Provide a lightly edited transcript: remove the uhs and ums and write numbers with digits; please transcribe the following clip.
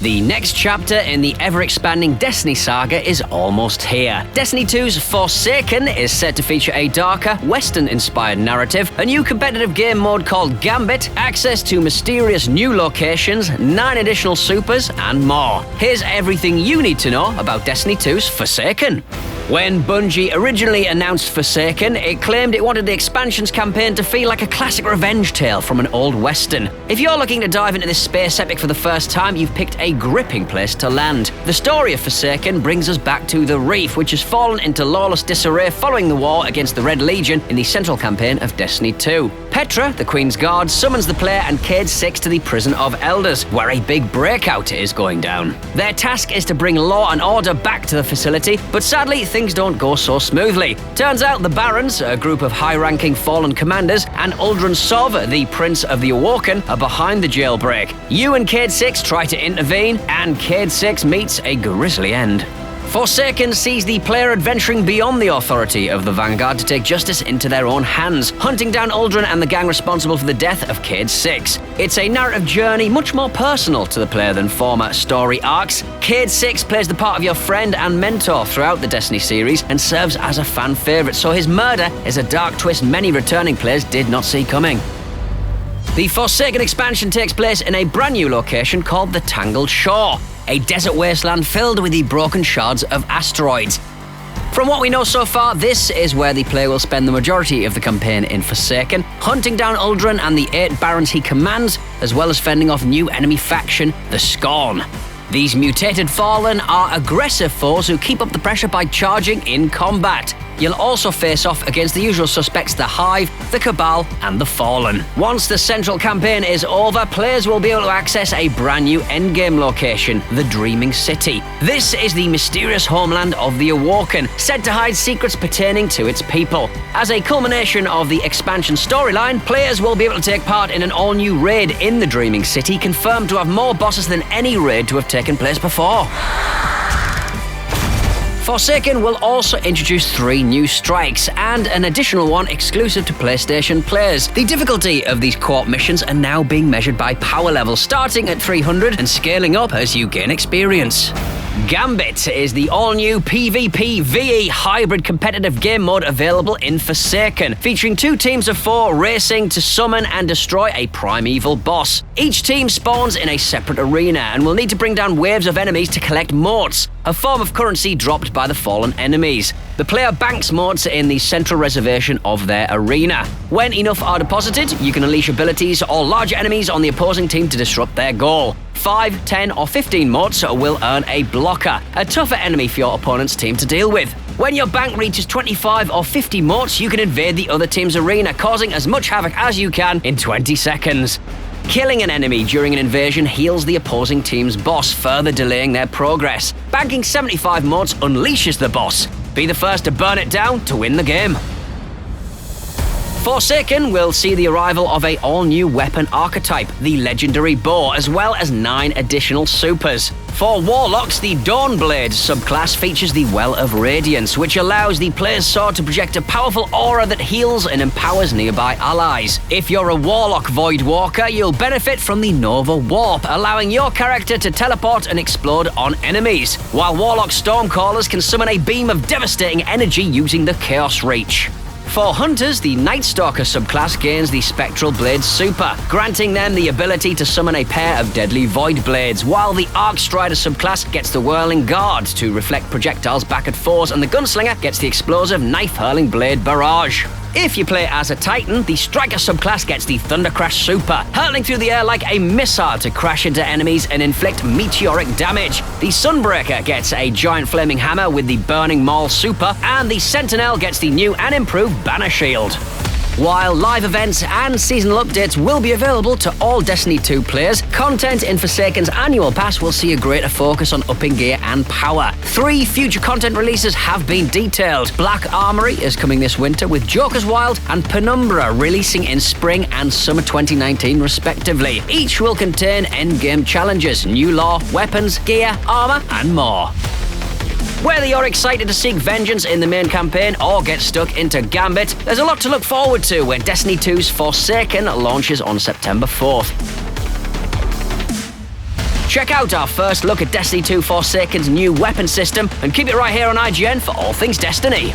The next chapter in the ever-expanding Destiny saga is almost here. Destiny 2's Forsaken is set to feature a darker, Western-inspired narrative, a new competitive game mode called Gambit, access to mysterious new locations, 9 additional supers, and more. Here's everything you need to know about Destiny 2's Forsaken. When Bungie originally announced Forsaken, it claimed it wanted the expansions campaign to feel like a classic revenge tale from an old western. If you're looking to dive into this space epic for the first time, you've picked a gripping place to land. The story of Forsaken brings us back to the Reef, which has fallen into lawless disarray following the war against the Red Legion in the central campaign of Destiny 2. Petra, the Queen's Guard, summons the player and Cade 6 to the Prison of Elders, where a big breakout is going down. Their task is to bring law and order back to the facility, but sadly, things don't go so smoothly. Turns out the Barons, a group of high-ranking fallen commanders, and Uldren Sov, the Prince of the Awoken, are behind the jailbreak. You and Cade 6 try to intervene, and Cade 6 meets a grisly end. Forsaken sees the player adventuring beyond the authority of the Vanguard to take justice into their own hands, hunting down Uldren and the gang responsible for the death of Cade 6. It's a narrative journey much more personal to the player than former story arcs. Cade 6 plays the part of your friend and mentor throughout the Destiny series and serves as a fan favourite, so his murder is a dark twist many returning players did not see coming. The Forsaken expansion takes place in a brand new location called the Tangled Shore, a desert wasteland filled with the broken shards of asteroids. From what we know so far, this is where the player will spend the majority of the campaign in Forsaken, hunting down Uldren and the 8 Barons he commands, as well as fending off new enemy faction, the Scorn. These mutated Fallen are aggressive foes who keep up the pressure by charging in combat. You'll also face off against the usual suspects, the Hive, the Cabal, and the Fallen. Once the central campaign is over, players will be able to access a brand new endgame location, the Dreaming City. This is the mysterious homeland of the Awoken, said to hide secrets pertaining to its people. As a culmination of the expansion storyline, players will be able to take part in an all-new raid in the Dreaming City, confirmed to have more bosses than any raid to have taken place before. Forsaken will also introduce 3 new strikes and an additional one exclusive to PlayStation players. The difficulty of these co-op missions are now being measured by power levels, starting at 300 and scaling up as you gain experience. Gambit is the all-new PvP-VE hybrid competitive game mode available in Forsaken, featuring 2 teams of 4 racing to summon and destroy a primeval boss. Each team spawns in a separate arena and will need to bring down waves of enemies to collect motes, a form of currency dropped by the fallen enemies. The player banks motes in the central reservation of their arena. When enough are deposited, you can unleash abilities or larger enemies on the opposing team to disrupt their goal. 5, 10, or 15 motes will earn a blocker, a tougher enemy for your opponent's team to deal with. When your bank reaches 25 or 50 motes, you can invade the other team's arena, causing as much havoc as you can in 20 seconds. Killing an enemy during an invasion heals the opposing team's boss, further delaying their progress. Banking 75 motes unleashes the boss. Be the first to burn it down to win the game. Forsaken will see the arrival of an all-new weapon archetype, the legendary bow, as well as 9 additional supers. For Warlocks, the Dawnblade subclass features the Well of Radiance, which allows the player's sword to project a powerful aura that heals and empowers nearby allies. If you're a Warlock Voidwalker, you'll benefit from the Nova Warp, allowing your character to teleport and explode on enemies, while Warlock Stormcallers can summon a beam of devastating energy using the Chaos Reach. For Hunters, the Night Stalker subclass gains the Spectral Blade Super, granting them the ability to summon a pair of deadly Void Blades, while the Arc Strider subclass gets the Whirling Guard to reflect projectiles back at foes, and the Gunslinger gets the explosive Knife-Hurling Blade Barrage. If you play as a Titan, the Striker subclass gets the Thunder Crash Super, hurtling through the air like a missile to crash into enemies and inflict meteoric damage. The Sunbreaker gets a giant flaming hammer with the Burning Maul Super, and the Sentinel gets the new and improved Banner Shield. While live events and seasonal updates will be available to all Destiny 2 players, content in Forsaken's annual pass will see a greater focus on upping gear and power. 3 future content releases have been detailed. Black Armory is coming this winter, with Joker's Wild and Penumbra releasing in spring and summer 2019 respectively. Each will contain endgame challenges, new lore, weapons, gear, armor, and more. Whether you're excited to seek vengeance in the main campaign or get stuck into Gambit, there's a lot to look forward to when Destiny 2's Forsaken launches on September 4th. Check out our first look at Destiny 2 Forsaken's new weapon system, and keep it right here on IGN for all things Destiny.